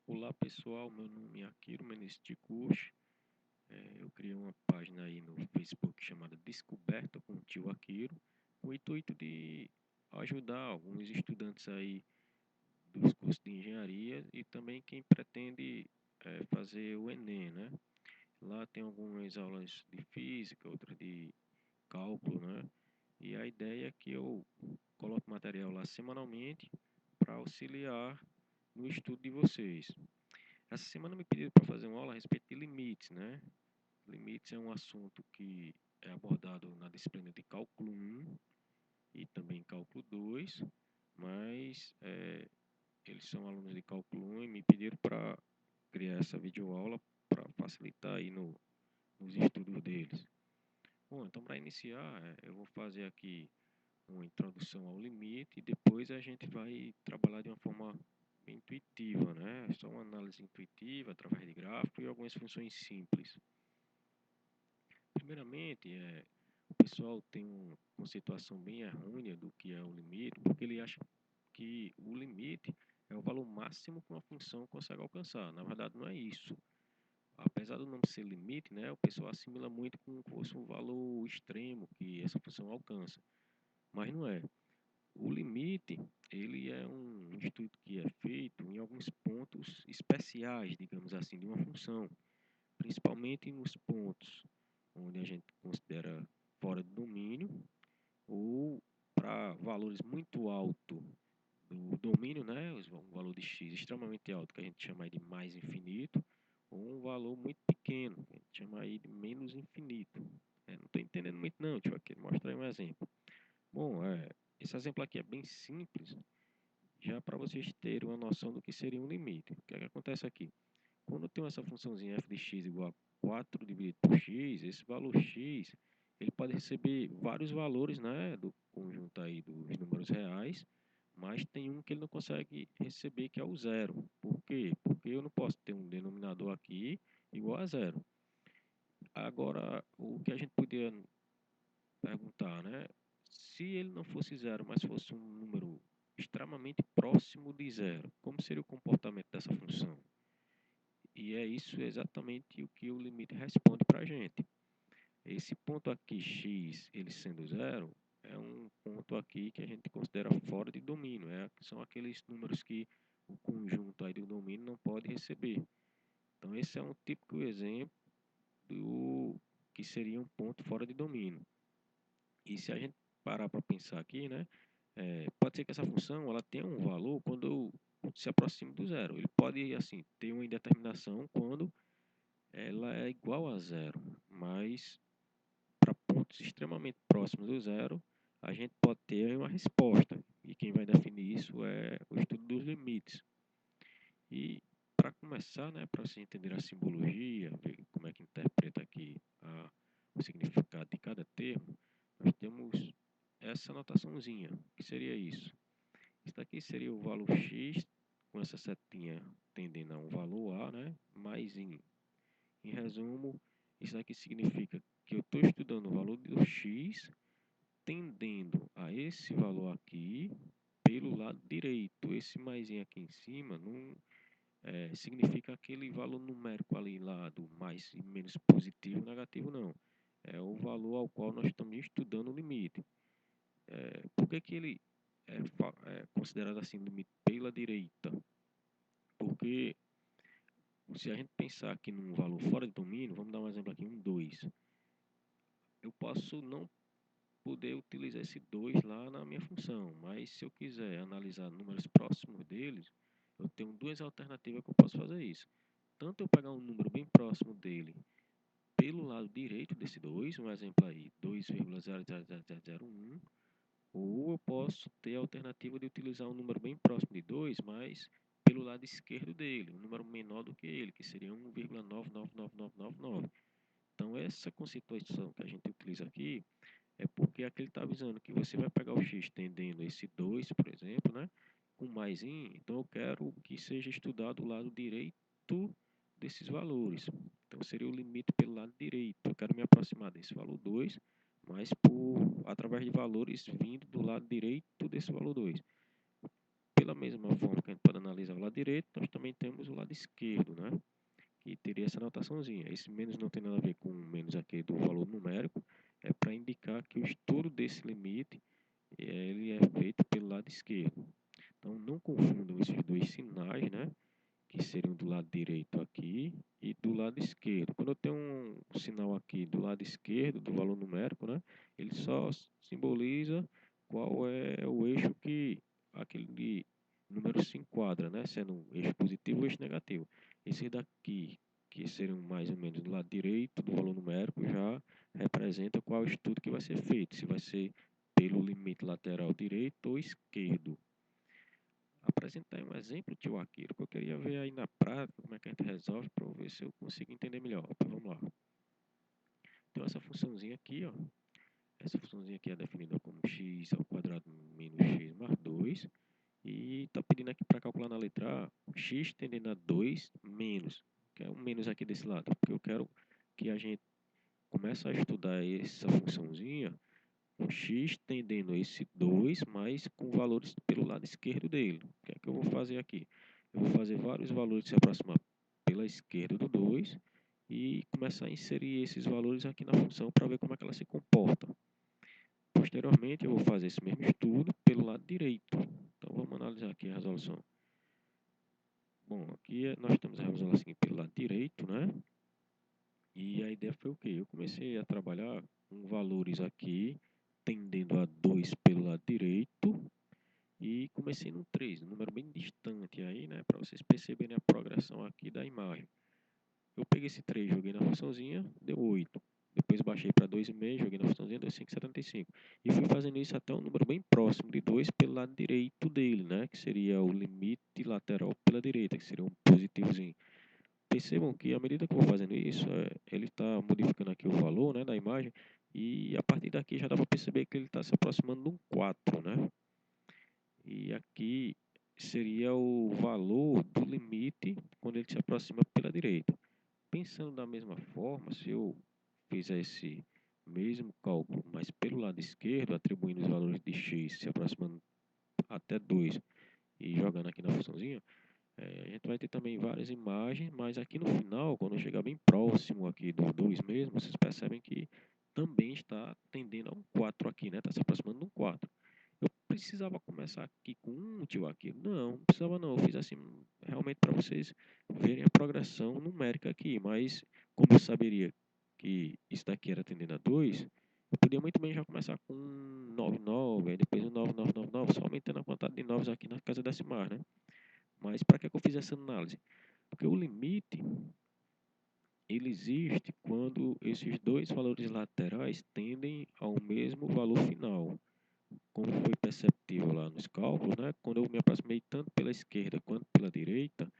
Olá pessoal, meu nome é Akiro Menezes de Cuxi. Eu criei uma página aí no Facebook chamada Descoberta com o Tio Akiro, com o intuito de ajudar alguns estudantes aí dos cursos de engenharia e também quem pretende fazer o Enem, né? Lá tem algumas aulas de física, outras de cálculo, né? E a ideia é que eu coloque material lá semanalmente para auxiliar no estudo de vocês. Essa semana me pediram para fazer uma aula a respeito de limites, né? Limites é um assunto que é abordado na disciplina de cálculo 1 e também cálculo 2, mas eles são alunos de cálculo 1 e me pediram para criar essa videoaula para facilitar aí nos estudos deles. Bom, então para iniciar, eu vou fazer aqui uma introdução ao limite e depois a gente vai trabalhar de uma forma bem intuitiva, né? Só uma análise intuitiva através de gráfico e algumas funções simples. Primeiramente, o pessoal tem uma conceituação bem errônea do que é o limite, porque ele acha que o limite é o valor máximo que uma função consegue alcançar. Na verdade, não é isso. Apesar do nome ser limite, né, o pessoal assimila muito como se fosse um valor extremo que essa função alcança. Mas não é. O limite, ele é um estudo que é feito em alguns pontos especiais, digamos assim, de uma função, principalmente nos pontos onde a gente considera fora do domínio ou para valores muito altos do domínio, né, um valor de x extremamente alto, que a gente chama aí de mais infinito, ou um valor muito pequeno, que a gente chama aí de menos infinito. Não estou entendendo muito não, deixa eu aqui mostrar aí um exemplo. Bom, esse exemplo aqui é bem simples, já para vocês terem uma noção do que seria um limite. O que é que acontece aqui? Quando eu tenho essa funçãozinha f de x igual a 4 dividido por x, esse valor x, ele pode receber vários valores, né, do conjunto aí dos números reais, mas tem um que ele não consegue receber, que é o zero. Por quê? Porque eu não posso ter um denominador aqui igual a zero. Agora, o que a gente podia perguntar, né? Se ele não fosse zero, mas fosse um número extremamente próximo de zero, como seria o comportamento dessa função? E é isso exatamente o que o limite responde para a gente. Esse ponto aqui, x, ele sendo zero, é um ponto aqui que a gente considera fora de domínio. São aqueles números que o conjunto aí do domínio não pode receber. Então, esse é um típico exemplo do que seria um ponto fora de domínio. E se a gente parar para pensar aqui, né, pode ser que essa função ela tenha um valor quando se aproxima do zero. Ele pode assim ter uma indeterminação quando ela é igual a zero, mas para pontos extremamente próximos do zero, a gente pode ter uma resposta. E quem vai definir isso é o estudo dos limites. E para começar, né, para se entender a simbologia, ver como é que interpreta aqui o significado de cada termo, nós temos essa anotaçãozinha. O que seria isso? Isso daqui seria o valor x, com essa setinha tendendo a um valor a, né? Mais em resumo, isso daqui significa que eu estou estudando o valor do x tendendo a esse valor aqui pelo lado direito. Esse maisinho aqui em cima não significa aquele valor numérico ali lá do mais e menos positivo ou negativo, não. É o valor ao qual nós estamos estudando o limite. Por que ele é considerado assim limite pela direita? Porque se a gente pensar aqui num valor fora de domínio, vamos dar um exemplo aqui, um 2. Eu posso não poder utilizar esse 2 lá na minha função, mas se eu quiser analisar números próximos deles, eu tenho duas alternativas que eu posso fazer isso. Tanto eu pegar um número bem próximo dele pelo lado direito desse 2, um exemplo aí, 2,00001, ou eu posso ter a alternativa de utilizar um número bem próximo de 2, mas pelo lado esquerdo dele, um número menor do que ele, que seria 1,999999. Então, essa constituição que a gente utiliza aqui é porque aqui ele está avisando que você vai pegar o x tendendo esse 2, por exemplo, né, com mais in, então eu quero que seja estudado o lado direito desses valores. Então, seria o limite pelo lado direito. Eu quero me aproximar desse valor 2, mas através de valores vindo do lado direito desse valor 2. pela mesma forma que a gente pode analisar o lado direito, nós também temos o lado esquerdo, né? Que teria essa anotaçãozinha. Esse menos não tem nada a ver com o menos aqui do valor numérico, é para indicar que o estudo desse limite ele é feito pelo lado esquerdo. Então, não confundam esses dois sinais, né? Que seriam do lado direito aqui e do lado esquerdo. Quando eu tenho um sinal aqui do lado esquerdo, do valor numérico, né? Ele só simboliza qual é o eixo que aquele número se enquadra, né? Sendo um eixo positivo ou eixo negativo. Esse daqui, que seriam mais ou menos do lado direito do valor numérico, já representa qual estudo que vai ser feito. Se vai ser pelo limite lateral direito ou esquerdo. Apresentar um exemplo, tio Akira, que eu queria ver aí na prática como é que a gente resolve para ver se eu consigo entender melhor. Então, vamos lá. Então, essa funçãozinha aqui, ó. Essa funçãozinha aqui é definida como x ao quadrado menos x mais 2. E está pedindo aqui para calcular na letra A, x tendendo a 2 menos. Que é um menos aqui desse lado. Porque eu quero que a gente comece a estudar essa funçãozinha com x tendendo a esse 2, mas com valores pelo lado esquerdo dele. O que é que eu vou fazer aqui? Eu vou fazer vários valores se aproximar pela esquerda do 2 e começar a inserir esses valores aqui na função para ver como é que ela se comporta. Posteriormente, eu vou fazer esse mesmo estudo pelo lado direito. Então, vamos analisar aqui a resolução. Bom, aqui nós temos a resolução assim, pelo lado direito, né? E a ideia foi o quê? Eu comecei a trabalhar com valores aqui tendendo a 2 pelo lado direito e comecei no 3, um número bem distante aí, né, para vocês perceberem a progressão aqui da imagem. Eu peguei esse 3, joguei na funçãozinha, deu 8. Depois baixei para 2,5, joguei na funçãozinha, deu 5,75. E fui fazendo isso até um número bem próximo de 2 pelo lado direito dele, né, que seria o limite lateral pela direita, que seria um positivozinho. Percebam que à medida que eu vou fazendo isso, ele está modificando aqui o valor, né, da imagem, e a partir daqui já dá para perceber que ele está se aproximando de um 4, né? E aqui seria o valor do limite quando ele se aproxima pela direita. Pensando da mesma forma, se eu fizer esse mesmo cálculo, mas pelo lado esquerdo, atribuindo os valores de x se aproximando até 2 e jogando aqui na funçãozinha, a gente vai ter também várias imagens, mas aqui no final, quando chegar bem próximo aqui do 2 mesmo, vocês percebem que também está tendendo a um 4 aqui, né? Está se aproximando de um 4. Eu precisava começar aqui com um tio aqui? Não precisava não. Eu fiz assim, realmente para vocês verem a progressão numérica aqui, mas como eu saberia que isso daqui era tendendo a 2, eu podia muito bem já começar com 9,9, aí depois um 9,999, só aumentando a quantidade de 9 aqui na casa decimais, né? Mas para que eu fiz essa análise? Porque o limite, ele existe quando esses dois valores laterais tendem ao mesmo valor final. Como foi perceptível lá nos cálculos, né? Quando eu me aproximei tanto pela esquerda quanto pela direita,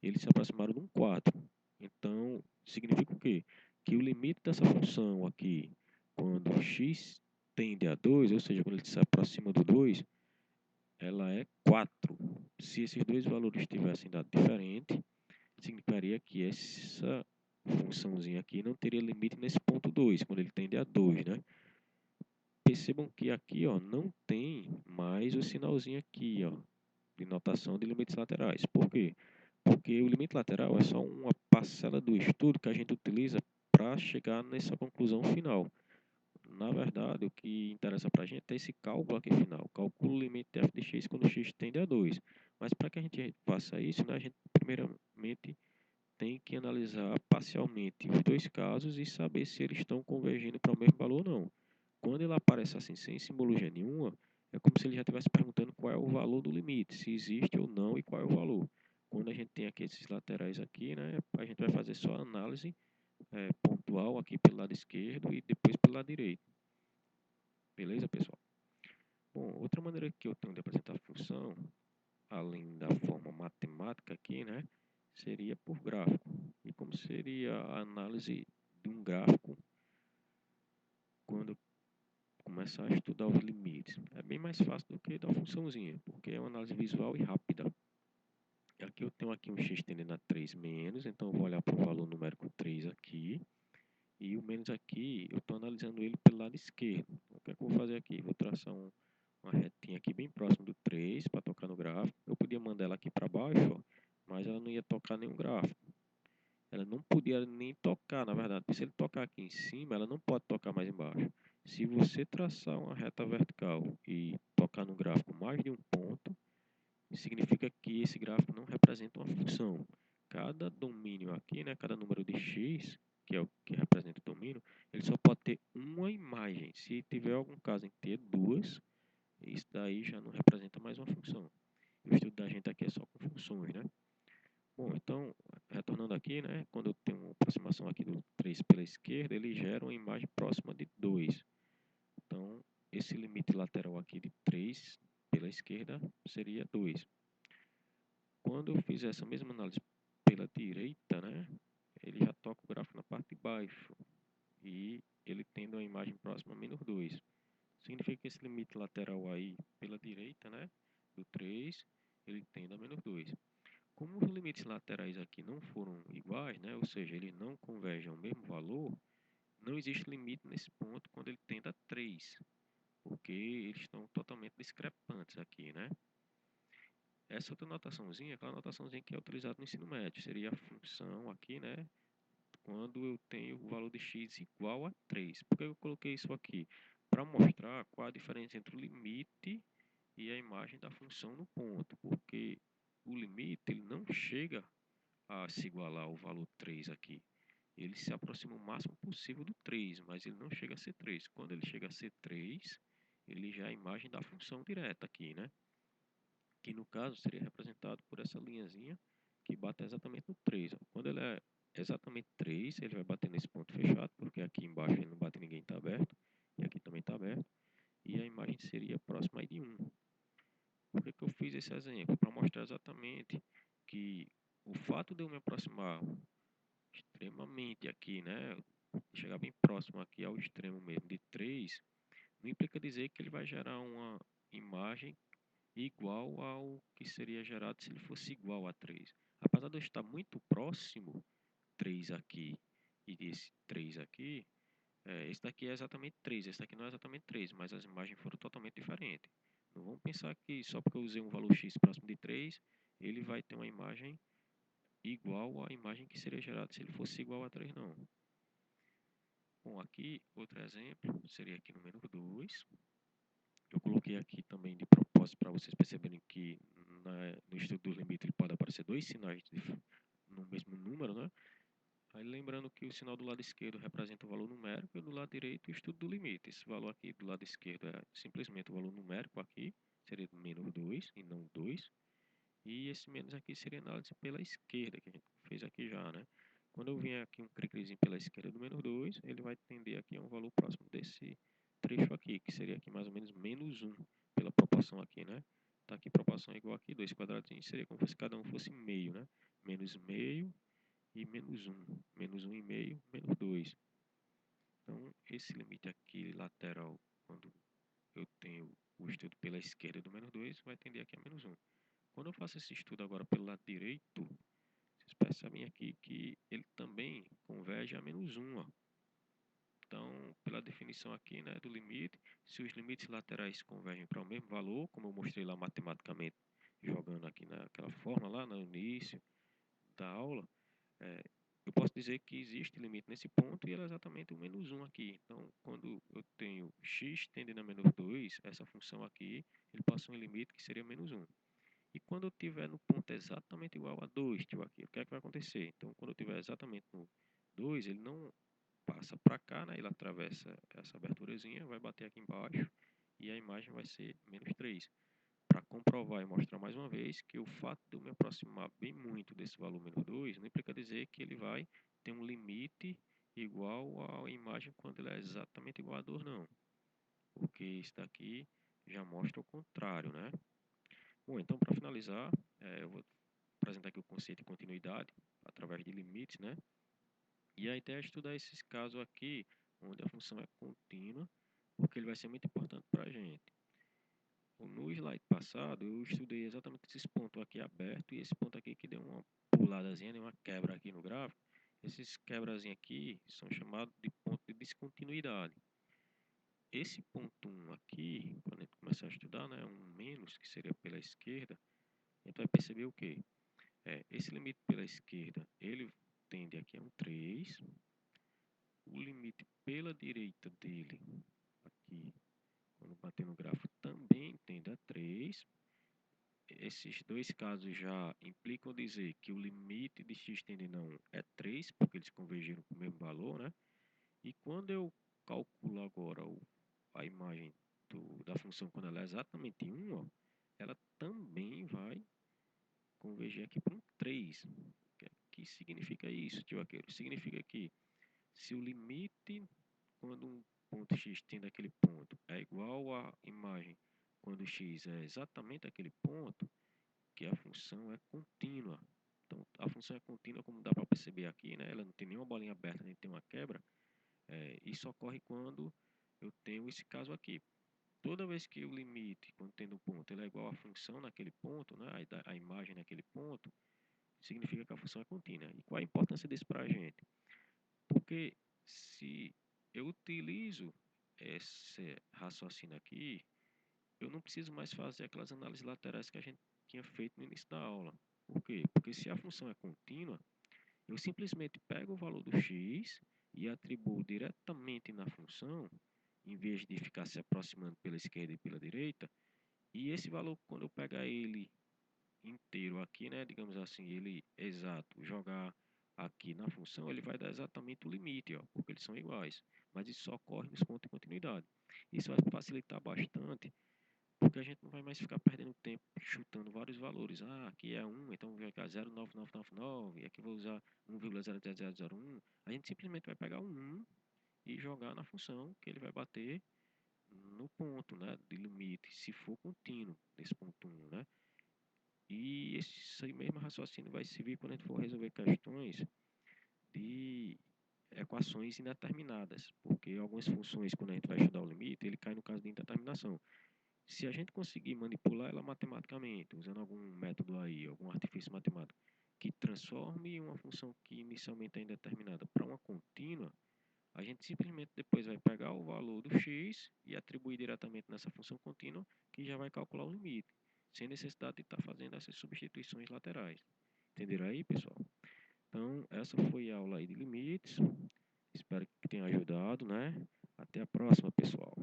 eles se aproximaram de um 4. Então, significa o quê? Que o limite dessa função aqui, quando x tende a 2, ou seja, quando ele se aproxima do 2, ela é 4. Se esses dois valores tivessem dado diferente, significaria que essa funçãozinha aqui não teria limite nesse ponto 2, quando ele tende a 2, né? Percebam que aqui, ó, não tem mais o sinalzinho aqui, ó, de notação de limites laterais. Por quê? Porque o limite lateral é só uma parcela do estudo que a gente utiliza para chegar nessa conclusão final. Na verdade, o que interessa para a gente é esse cálculo aqui final. Calcula o limite de f de x quando x tende a 2. Mas para que a gente faça isso, né, a gente primeiramente tem que analisar parcialmente os dois casos e saber se eles estão convergindo para o mesmo valor ou não. Quando ele aparece assim, sem simbologia nenhuma, é como se ele já estivesse perguntando qual é o valor do limite, se existe ou não e qual é o valor. Quando a gente tem aqui esses laterais aqui, né, a gente vai fazer só a análise pontual aqui pelo lado esquerdo e depois pelo lado direito. Beleza, pessoal? Bom, outra maneira que eu tenho de apresentar a função, além da forma matemática aqui, né, seria por gráfico. E como seria a análise de um gráfico quando eu começar a estudar os limites? É bem mais fácil do que da funçãozinha, porque é uma análise visual e rápida. Aqui eu tenho aqui um x tendendo a 3 menos, então eu vou olhar para o valor numérico 3 aqui. E o menos aqui, eu estou analisando ele pelo lado esquerdo. Então, o que é que eu vou fazer aqui? Vou traçar uma uma retinha aqui bem próximo do 3 para tocar no gráfico. Eu podia mandar ela aqui para baixo, ó, mas ela não ia tocar nenhum gráfico. Ela não podia nem tocar, na verdade. Se ele tocar aqui em cima, ela não pode tocar mais embaixo. Se você traçar uma reta vertical e tocar no gráfico mais de um ponto, significa que esse gráfico não representa uma função. Cada domínio aqui, né, cada número de x, que é o que representa o domínio, ele só pode ter uma imagem. Se tiver algum caso em ter duas, isso daí já não representa mais uma função. O estudo da gente aqui é só com funções, né? Bom, então, retornando aqui, né, quando eu tenho uma aproximação aqui do 3 pela esquerda, ele gera uma imagem próxima de 2. Então, esse limite lateral aqui de 3 pela esquerda seria 2. Quando eu fizer essa mesma análise pela direita, né, ele já toca o gráfico na parte de baixo e ele tendo uma imagem próxima a menos 2. Significa que esse limite lateral aí pela direita, né, do 3, ele tende a menos 2. Como os limites laterais aqui não foram iguais, né, ou seja, eles não convergem ao mesmo valor, não existe limite nesse ponto quando ele tende a 3, porque eles estão totalmente discrepantes aqui, né? Essa outra notaçãozinha, aquela notaçãozinha que é utilizada no ensino médio, seria a função aqui, né? Quando eu tenho o valor de x igual a 3. Por que eu coloquei isso aqui? Para mostrar qual a diferença entre o limite e a imagem da função no ponto, porque o limite ele não chega a se igualar ao valor 3 aqui. Ele se aproxima o máximo possível do 3, mas ele não chega a ser 3. Quando ele chega a ser 3, ele já é a imagem da função direta aqui, né? Que no caso seria representado por essa linhazinha que bate exatamente no 3. Ó. Quando ele é exatamente 3, ele vai bater nesse ponto fechado, porque aqui embaixo ele não bate ninguém, está aberto, e aqui também está aberto, e a imagem seria próxima aí de 1. Por que eu fiz esse exemplo? Para mostrar exatamente que o fato de eu me aproximar extremamente aqui, né, chegar bem próximo aqui ao extremo mesmo de 3, não implica dizer que ele vai gerar uma imagem igual ao que seria gerado se ele fosse igual a 3. Apesar de eu estar muito próximo, 3 aqui e desse 3 aqui, esse daqui é exatamente 3, esse daqui não é exatamente 3, mas as imagens foram totalmente diferentes. Não vamos pensar que só porque eu usei um valor x próximo de 3, ele vai ter uma imagem igual à imagem que seria gerada se ele fosse igual a 3, não. Bom, aqui, outro exemplo, seria aqui no menu 2. Eu coloquei aqui também de propósito para vocês perceberem que no estudo do limite ele pode aparecer dois sinais no mesmo número, né? Aí lembrando que o sinal do lado esquerdo representa o valor numérico e do lado direito o estudo do limite. Esse valor aqui do lado esquerdo é simplesmente o valor numérico aqui, seria menos 2 e não 2. E esse menos aqui seria análise pela esquerda, que a gente fez aqui já, né? Quando eu vier aqui um cliquezinho pela esquerda do menos 2, ele vai tender aqui a um valor próximo desse trecho aqui, que seria aqui mais ou menos menos 1, pela proporção aqui, né? Tá aqui proporção igual aqui, 2 quadradinhos, seria como se cada um fosse meio, né? Menos meio e menos 1. Menos 1 e meio, menos 2. Então, esse limite aqui lateral, quando eu tenho o estudo pela esquerda do menos 2, vai tender aqui a menos 1. Quando eu faço esse estudo agora pelo lado direito, vocês percebem aqui que ele também converge a menos 1. Ó. Então, pela definição aqui, né, do limite, se os limites laterais convergem para o mesmo valor, como eu mostrei lá matematicamente, jogando aqui naquela forma lá no início da aula, eu posso dizer que existe limite nesse ponto e ele é exatamente o menos 1 aqui. Então, quando eu tenho x tendendo a menos 2, essa função aqui, ele passa um limite que seria menos 1. E quando eu estiver no ponto exatamente igual a 2, tipo aqui, o que é que vai acontecer? Então, quando eu estiver exatamente no 2, ele não passa para cá, né? Ele atravessa essa aberturazinha, vai bater aqui embaixo e a imagem vai ser menos 3. Para comprovar e mostrar mais uma vez que o fato de eu me aproximar bem muito desse valor menos 2 não implica dizer que ele vai ter um limite igual à imagem quando ele é exatamente igual a 2, não. Porque isso daqui já mostra o contrário, né? Bom, então para finalizar, eu vou apresentar aqui o conceito de continuidade através de limites, né? E a ideia é estudar esses casos aqui, onde a função é contínua, porque ele vai ser muito importante para a gente. No slide passado, eu estudei exatamente esses pontos aqui abertos e esse ponto aqui que deu uma puladazinha, deu uma quebra aqui no gráfico. Esses quebrazinhos aqui são chamados de ponto de descontinuidade. esse ponto 1 aqui, quando a gente começar a estudar, né, um menos, que seria pela esquerda, a gente vai perceber o quê? Esse limite pela esquerda, ele tende aqui a um 3. O limite pela direita dele, aqui, quando bater no gráfico, também tende a 3. Esses dois casos já implicam dizer que o limite de x tendendo a 1 é 3, porque eles convergiram para o mesmo valor, né? E quando eu calculo agora a imagem da função quando ela é exatamente 1, ó, ela também vai convergir aqui para um 3. O que significa isso, tio Aqueiro? Significa que se o limite quando um ponto x tende àquele ponto é igual à imagem quando x é exatamente aquele ponto, que a função é contínua. Então, a função é contínua, como dá para perceber aqui, né? Ela não tem nenhuma bolinha aberta, nem tem uma quebra. Isso ocorre quando eu tenho esse caso aqui. Toda vez que o limite, quando tem um ponto, ele é igual à função naquele ponto, né? A imagem naquele ponto, significa que a função é contínua. E qual a importância disso para a gente? Porque se eu utilizo esse raciocínio aqui, eu não preciso mais fazer aquelas análises laterais que a gente tinha feito no início da aula. Por quê? Porque se a função é contínua, eu simplesmente pego o valor do x e atribuo diretamente na função, em vez de ficar se aproximando pela esquerda e pela direita, e esse valor, quando eu pegar ele inteiro aqui, né, digamos assim, ele exato, jogar aqui na função, ele vai dar exatamente o limite, ó, porque eles são iguais. Mas isso só ocorre nos pontos de continuidade. Isso vai facilitar bastante, porque a gente não vai mais ficar perdendo tempo chutando vários valores. Ah, aqui é 1, então vou jogar 0,9999, e aqui vou usar 1,00001. A gente simplesmente vai pegar o 1 e jogar na função, que ele vai bater no ponto, né, de limite, se for contínuo, nesse ponto 1, né? E esse mesmo raciocínio vai servir quando a gente for resolver questões de equações indeterminadas, porque algumas funções, quando a gente vai estudar o limite, ele cai no caso de indeterminação. Se a gente conseguir manipular ela matematicamente, usando algum método aí, algum artifício matemático, que transforme uma função que inicialmente é indeterminada para uma contínua, a gente simplesmente depois vai pegar o valor do x e atribuir diretamente nessa função contínua, que já vai calcular o limite, sem necessidade de estar fazendo essas substituições laterais. Entenderam aí, pessoal? Então, essa foi a aula aí de limites. Espero que tenha ajudado, né? Até a próxima, pessoal.